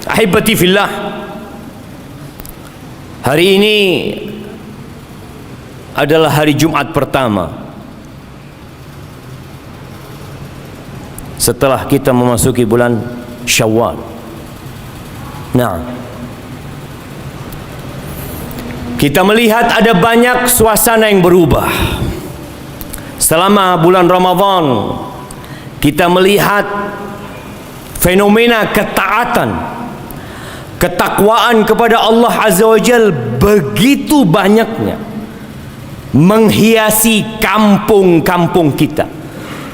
Ahibati fillah, hari ini adalah hari Jumat pertama setelah kita memasuki bulan Syawal. Nah, kita melihat ada banyak suasana yang berubah. Selama bulan Ramadan, kita melihat fenomena ketaatan, ketakwaan kepada Allah Azza wa Jal begitu banyaknya, menghiasi kampung-kampung kita,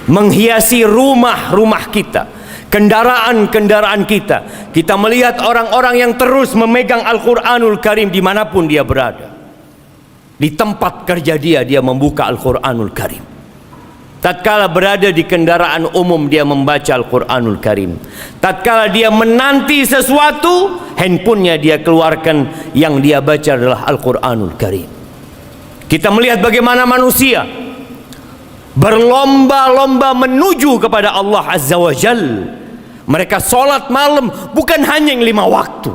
menghiasi rumah-rumah kita, kendaraan-kendaraan kita. Kita melihat orang-orang yang terus memegang Al-Quranul Karim dimanapun dia berada. Di tempat kerja dia membuka Al-Quranul Karim. Tatkala berada di kendaraan umum, dia membaca Al-Quranul Karim. Tatkala dia menanti sesuatu, handphonenya dia keluarkan, yang dia baca adalah Al-Quranul Karim. Kita melihat bagaimana manusia berlomba-lomba menuju kepada Allah Azza wa Jal. Mereka sholat malam bukan hanya yang 5 waktu.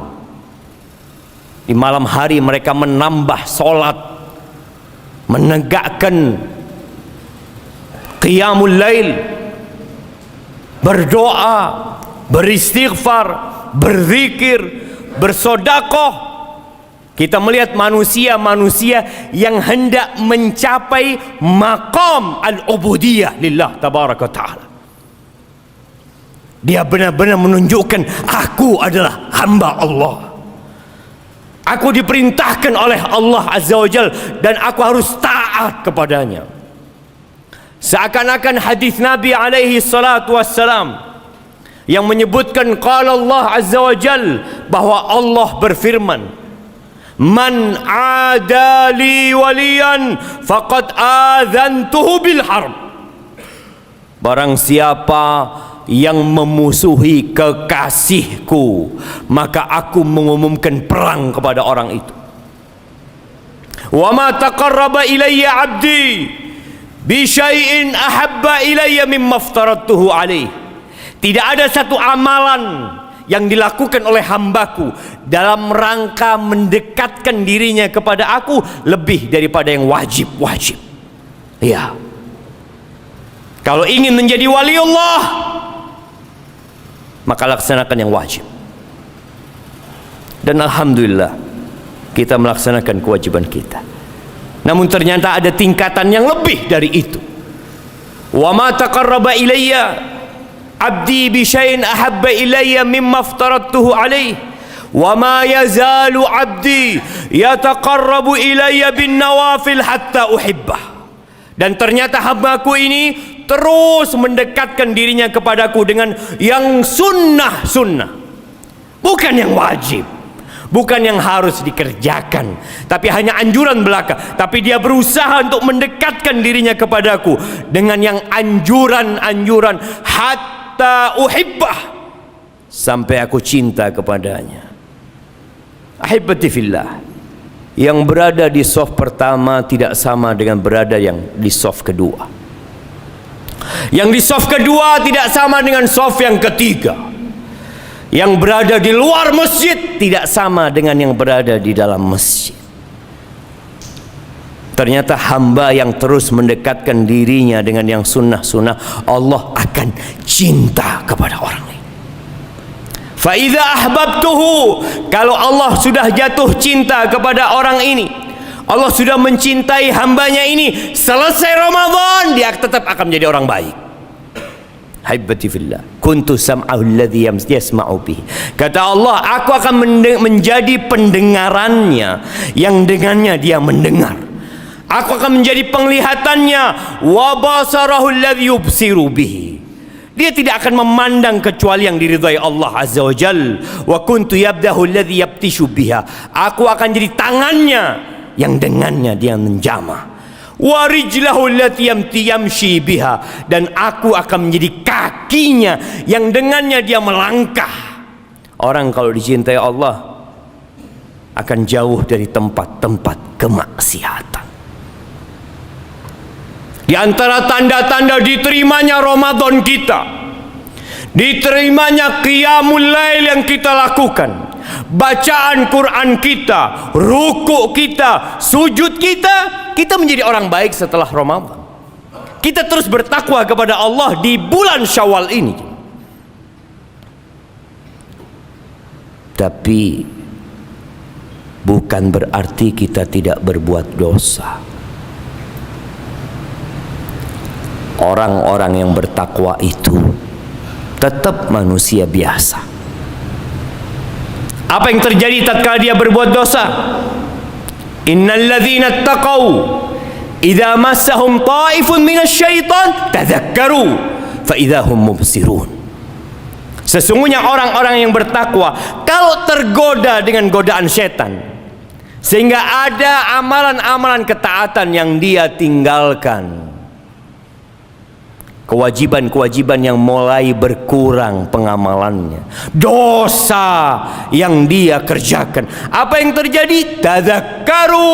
Di malam hari mereka menambah sholat, menegakkan qiyamul lail, berdoa, beristighfar, berzikir, bersodakoh. Kita melihat manusia-manusia yang hendak mencapai maqam al-ubudiyah lillah tabaraka ta'ala. Dia benar-benar menunjukkan, aku adalah hamba Allah, aku diperintahkan oleh Allah Azza wa Jal, dan aku harus taat kepadanya. Seakan-akan hadis Nabi alaihi salatu wassalam yang menyebutkan qala Allah Azza wa Jal, bahwa Allah berfirman, man adali waliyan faqad adzantuhu bil harb. Barang siapa yang memusuhi kekasihku, maka aku mengumumkan perang kepada orang itu. Wa ma taqarraba ilayya 'abdi bi syai'in ahabba ilayya mimma aftaradtuhu alaih. Tidak ada satu amalan yang dilakukan oleh hambaku dalam rangka mendekatkan dirinya kepada aku lebih daripada yang wajib-wajib. Ya, kalau ingin menjadi wali Allah, maka laksanakan yang wajib. Dan alhamdulillah kita melaksanakan kewajiban kita. Namun ternyata ada tingkatan yang lebih dari itu. Wa ma taqarraba ilayya 'abdi bi syai'in ahabba ilayya mimma aftaradtuhu alaih. Wa ma yazalu 'abdi yataqarrabu ilayya bin nawafil hatta uhibbah. Dan ternyata hambaku ini terus mendekatkan dirinya kepadaku dengan yang sunnah-sunnah, bukan yang wajib, bukan yang harus dikerjakan, tapi hanya anjuran belaka. Tapi dia berusaha untuk mendekatkan dirinya kepadaku dengan yang anjuran-anjuran, hatta uhibbah, sampai aku cinta kepadanya. Ahibati fillah, yang berada di saf pertama tidak sama dengan berada yang di saf kedua. Yang di saf kedua tidak sama dengan saf yang ketiga. Yang berada di luar masjid tidak sama dengan yang berada di dalam masjid. Ternyata hamba yang terus mendekatkan dirinya dengan yang sunnah-sunnah, Allah akan cinta kepada orang ini. Fa'idha ahbabtuhu, kalau Allah sudah jatuh cinta kepada orang ini, Allah sudah mencintai hambanya ini, selesai Ramadan dia tetap akan menjadi orang baik. Haibati fillah, kuntu sam'ahu alladhi yasma'u bih. Kata Allah, aku akan menjadi pendengarannya yang dengannya dia mendengar. Aku akan menjadi penglihatannya, wa basarahu alladhi yubsiru bihi. Dia tidak akan memandang kecuali yang diridhai Allah Azza wa Jal. Wa kuntu yabdahu alladhi yabtishu biha. Aku akan jadi tangannya yang dengannya dia menjamah. Wa rijlahu allati yamshi biha, dan aku akan menjadi kakinya yang dengannya dia melangkah. Orang kalau dicintai Allah akan jauh dari tempat-tempat kemaksiatan. Di antara tanda-tanda diterimanya Ramadan kita, diterimanya qiyamul lail yang kita lakukan, bacaan Quran kita, rukuk kita, sujud kita, kita menjadi orang baik setelah Ramadan. Kita terus bertakwa kepada Allah di bulan Syawal ini. Tapi bukan berarti kita tidak berbuat dosa. Orang-orang yang bertakwa itu tetap manusia biasa. Apa yang terjadi tatkala dia berbuat dosa? Innal ladzina taqaw idza massahum ta'ifun minasyaitan tadzakkaru fa idza hum mubsirun. Sesungguhnya orang-orang yang bertakwa kalau tergoda dengan godaan setan, sehingga ada amalan-amalan ketaatan yang dia tinggalkan, kewajiban-kewajiban yang mulai berkurang pengamalannya, dosa yang dia kerjakan, apa yang terjadi? Tadzakkaru,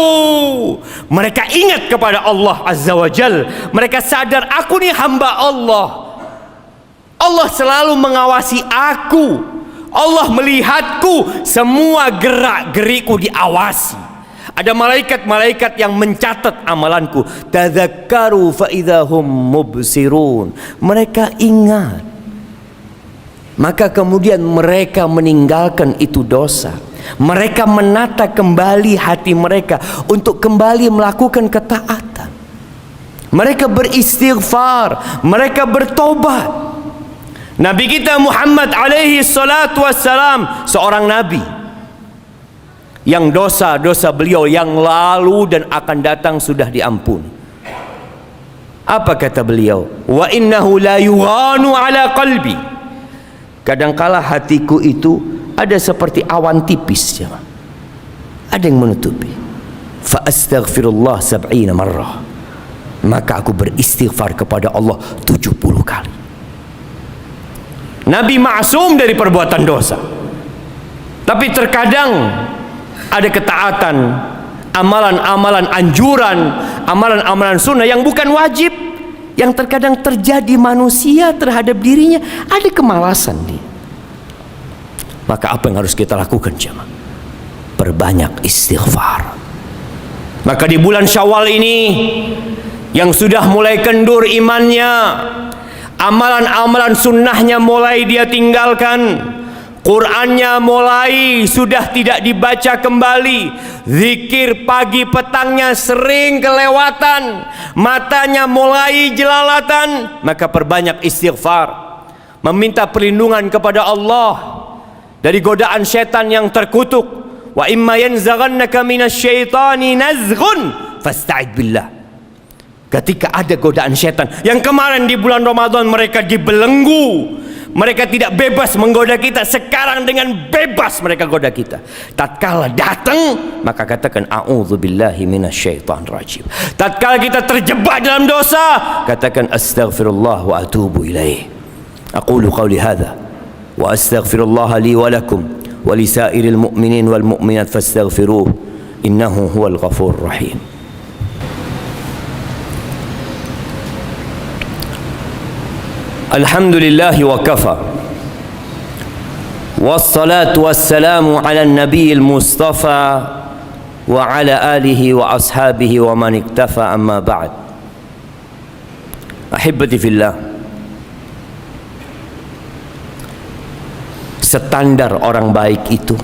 mereka ingat kepada Allah Azza wa Jal. Mereka sadar, aku ni hamba Allah, Allah selalu mengawasi aku, Allah melihatku, semua gerak-gerikku diawasi. Ada malaikat-malaikat yang mencatat amalanku. Tadzakkaru fa idzahum mubsirun. Mereka ingat. Maka kemudian mereka meninggalkan itu dosa. Mereka menata kembali hati mereka untuk kembali melakukan ketaatan. Mereka beristighfar, mereka bertobat. Nabi kita Muhammad alaihi salatu wassalam seorang nabi yang dosa-dosa beliau yang lalu dan akan datang sudah diampuni. Apa kata beliau? Wa innahu la yughanu ala qalbi. Kadangkala hatiku itu ada seperti awan tipis, ya. Ada yang menutupi. Fa astaghfirullah 70 marrah. Maka aku beristighfar kepada Allah 70 kali. Nabi maksum dari perbuatan dosa. Tapi terkadang ada ketaatan, amalan-amalan anjuran, amalan-amalan sunnah yang bukan wajib, yang terkadang terjadi manusia terhadap dirinya, ada kemalasan dia. Maka apa yang harus kita lakukan, jemaah? Perbanyak istighfar. Maka di bulan Syawal ini yang sudah mulai kendur imannya, amalan-amalan sunnahnya mulai dia tinggalkan, Qurannya mulai sudah tidak dibaca kembali, zikir pagi petangnya sering kelewatan, matanya mulai jelalatan, maka perbanyak istighfar, meminta perlindungan kepada Allah dari godaan setan yang terkutuk. Wa imma yanzaghannaka minasyaitani nazghun fasta'id billah. Ketika ada godaan setan yang kemarin di bulan Ramadan mereka dibelenggu, mereka tidak bebas menggoda kita, sekarang dengan bebas mereka goda kita. Tatkala datang, maka katakan a'udzubillahi minasyaitonir rajim. Tatkala kita terjebak dalam dosa, katakan astaghfirullah wa atubu ilaih. Aqulu qawli hadza wa astaghfirullah li wa lakum wa lisairil mu'minin wal mu'minat fastaghfiruh innahu huwal ghafurur rahim. Alhamdulillahi wa kafa, wassalatu wassalamu ala nabiyil mustafa wa ala alihi wa ashabihi wa man iktafa, amma ba'd. Ahibbati fillah, standar orang baik itu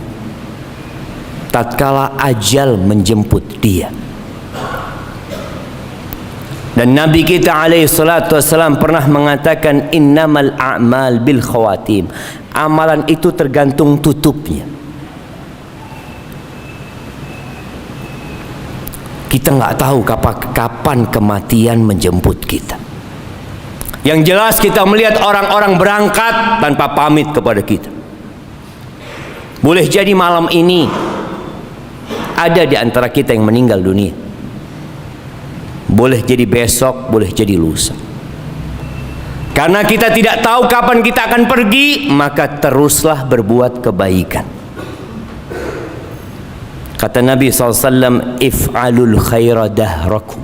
tatkala ajal menjemput dia. Dan Nabi kita alaihi salatu wassalam pernah mengatakan innamal a'mal bil khawatim. Amalan itu tergantung tutupnya. Kita nggak tahu kapan kematian menjemput kita. Yang jelas kita melihat orang-orang berangkat tanpa pamit kepada kita. Boleh jadi malam ini ada di antara kita yang meninggal dunia. Boleh jadi besok, boleh jadi lusa. Karena kita tidak tahu kapan kita akan pergi, maka teruslah berbuat kebaikan. Kata Nabi SAW, if'alul khaira dahrakum.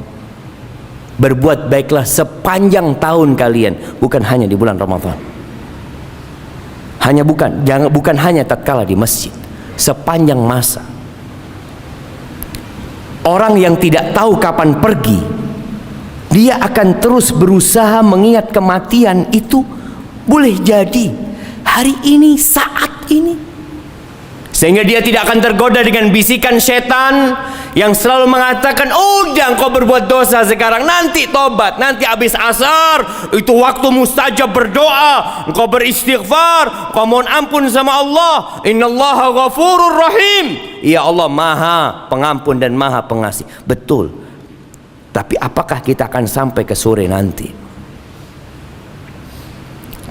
Berbuat baiklah sepanjang tahun kalian, bukan hanya di bulan Ramadan. Bukan hanya tatkala di masjid, sepanjang masa. Orang yang tidak tahu kapan pergi, dia akan terus berusaha mengingat kematian itu, boleh jadi hari ini, saat ini, sehingga dia tidak akan tergoda dengan bisikan setan yang selalu mengatakan, udah engkau berbuat dosa sekarang, nanti tobat, nanti habis asar itu waktu mustajab berdoa, engkau beristighfar, engkau mohon ampun sama Allah. Innallaha ghafurur rahim. Ya Allah maha pengampun dan maha pengasih. Betul. Tapi apakah kita akan sampai ke sore nanti?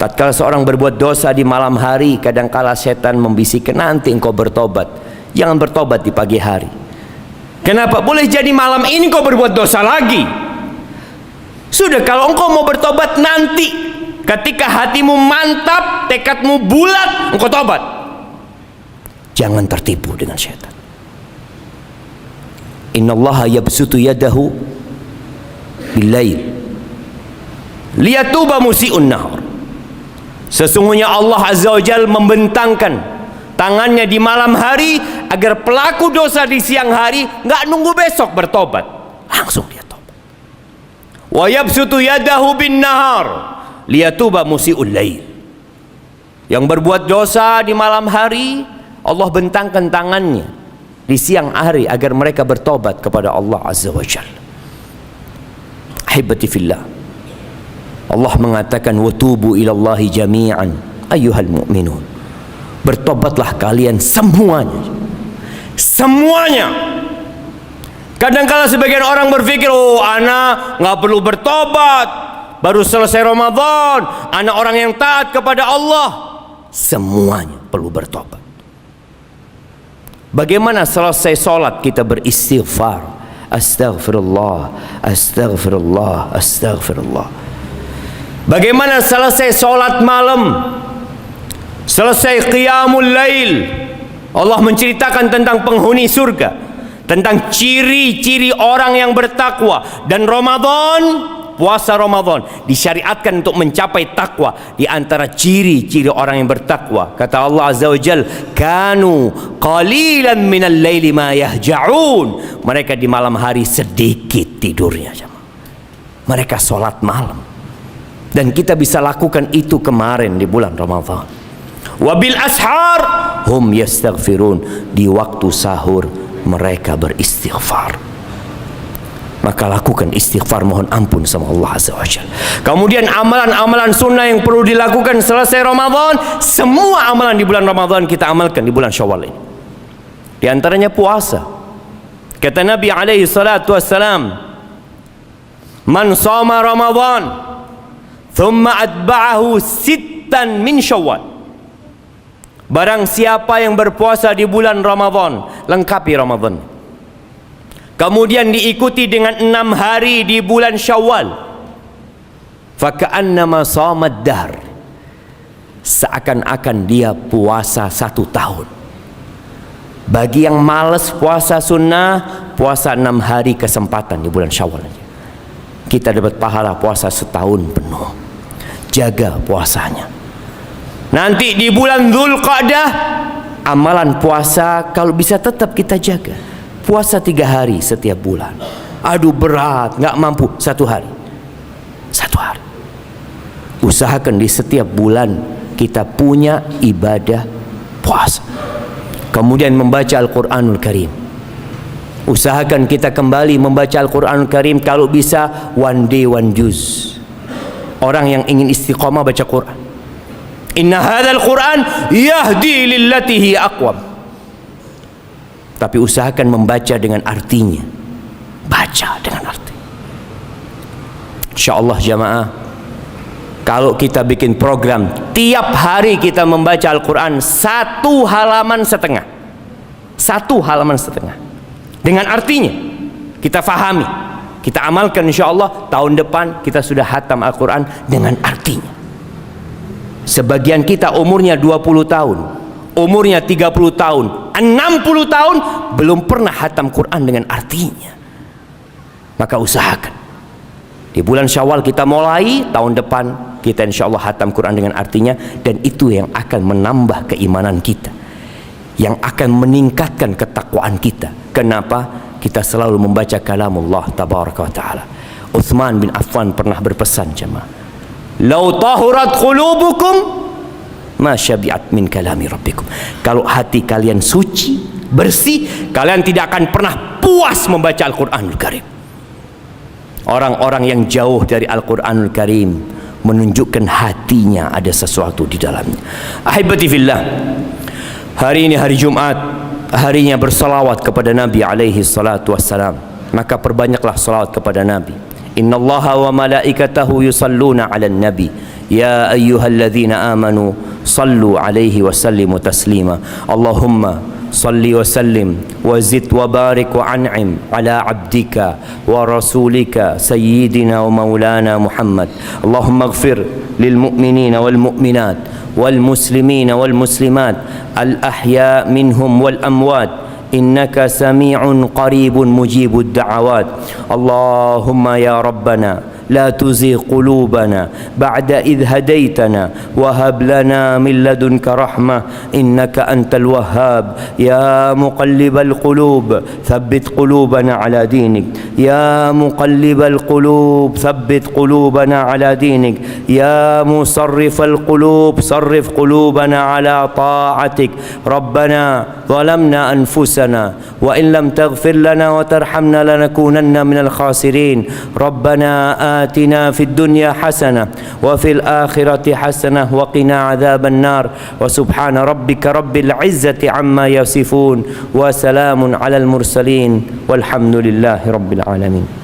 Tatkala seorang berbuat dosa di malam hari, kadangkala setan membisikkan, nanti engkau bertobat. Jangan bertobat di pagi hari. Kenapa? Boleh jadi malam ini engkau berbuat dosa lagi. Sudah, kalau engkau mau bertobat nanti, ketika hatimu mantap, tekadmu bulat, engkau tobat. Jangan tertipu dengan setan. Innallaha yabsutu yadahu bil-lail liyatuba musii'un nahar. Sesungguhnya Allah Azza wa Jalla membentangkan tangannya di malam hari agar pelaku dosa di siang hari nggak nunggu besok bertobat, langsung dia tobat. Wa yabsutu yadahu bin nahar liyatuba musii'ul lail. Yang berbuat dosa di malam hari, Allah bentangkan tangannya di siang hari agar mereka bertobat kepada Allah Azza wa Jalla. Ahibati fillah, Allah mengatakan, watubu ilallahi jami'an ayyuhal mu'minun. Bertobatlah kalian semuanya. Semuanya. Kadang-kala sebagian orang berpikir, oh ana nggak perlu bertobat, baru selesai Ramadan, ana orang yang taat kepada Allah. Semuanya perlu bertobat. Bagaimana selesai sholat kita beristighfar, astaghfirullah, astaghfirullah, astaghfirullah. Bagaimana selesai sholat malam, selesai qiyamul lail, Allah menceritakan tentang penghuni surga, tentang ciri-ciri orang yang bertakwa. Dan Ramadan, puasa Ramadan disyariatkan untuk mencapai takwa. Di antara ciri-ciri orang yang bertakwa, kata Allah Azza wa Jalla, kanu qalilan minal laili ma yahja'un. Mereka di malam hari sedikit tidurnya, mereka sholat malam. Dan kita bisa lakukan itu kemarin di bulan Ramadan. Wabil ashar hum yastaghfirun. Di waktu sahur mereka beristighfar. Maka lakukan istighfar, mohon ampun sama Allah Azza wa Jalla. Kemudian amalan-amalan sunnah yang perlu dilakukan selesai Ramadan. Semua amalan di bulan Ramadan kita amalkan di bulan Syawal ini. Di antaranya puasa. Kata Nabi alaihi salatu wassalam, man shoma Ramadan thumma atba'ahu sittan min Syawal. Barang siapa yang berpuasa di bulan Ramadan, lengkapi Ramadan, kemudian diikuti dengan 6 hari di bulan Syawal, faka'annama shamad dahr, seakan-akan dia puasa 1 tahun. Bagi yang malas puasa sunnah, puasa 6 hari kesempatan di bulan Syawal aja, kita dapat pahala puasa setahun penuh. Jaga puasanya. Nanti di bulan Dzulqa'dah, amalan puasa kalau bisa tetap kita jaga. Puasa 3 hari setiap bulan. Aduh berat, nggak mampu 1 hari. 1 hari. Usahakan di setiap bulan kita punya ibadah puasa. Kemudian membaca Al-Quranul Karim. Usahakan kita kembali membaca Al-Quranul Karim, kalau bisa one day one juz. Orang yang ingin istiqamah baca Quran. Inna hadzal Quran yahdi lillati hiya aqwam. Tapi usahakan membaca dengan artinya. Baca dengan arti. Insyaallah jamaah, kalau kita bikin program tiap hari kita membaca Al-Quran 1 halaman setengah. 1 halaman setengah. Dengan artinya kita fahami, kita amalkan, insyaallah tahun depan kita sudah hatam Al-Quran dengan artinya. Sebagian kita umurnya 20 tahun, umurnya 30 tahun, 60 tahun belum pernah hatam Quran dengan artinya. Maka usahakan di bulan Syawal kita mulai, tahun depan kita insya Allah hatam Quran dengan artinya, dan itu yang akan menambah keimanan kita, yang akan meningkatkan ketakwaan kita. Kenapa? Kita selalu membaca kalamullah tabaraka wa ta'ala. Uthman bin Affan pernah berpesan, jemaah, "Lau tahurat qulubukum ma syabi'at min kalami rabbikum." Kalau hati kalian suci, bersih, kalian tidak akan pernah puas membaca Al-Quranul Karim. Orang-orang yang jauh dari Al-Quranul Karim menunjukkan hatinya ada sesuatu di dalamnya. Ahibati fillah, hari ini hari Jumat, harinya bersalawat kepada Nabi alaihi salatu wassalam. Maka perbanyaklah salawat kepada Nabi. Innallaha wa malaikatahu yusalluna 'alan nabi ya ayyuhalladzina amanu sallu alaihi wa sallimu taslima. Allahumma salli wa sallim wa zid wa barik wa an'im ala abdika wa rasulika sayyidina wa maulana Muhammad. Allahumma ighfir lil mu'minina wal mu'minat wal muslimina wal muslimat al ahya minhum wal amwat innaka sami'un qaribun mujibud da'awat. Allahumma ya rabbana لا تزغ قلوبنا بعد إذ هديتنا وهب لنا من لدنك رحمة إنك أنت الوهاب. يا مقلب القلوب ثبت قلوبنا على دينك. يا مقلب القلوب ثبت قلوبنا على دينك. يا مصرف القلوب صرف قلوبنا على طاعتك. ربنا ظلمنا أنفسنا وإن لم تغفر لنا وترحمنا لنكونن من الخاسرين. ربنا آتنا في الدنيا حسنة وفي الآخرة حسنة وقنا عذاب النار. وسبحان ربك رب العزة عما يصفون وسلام على المرسلين والحمد لله رب العالمين.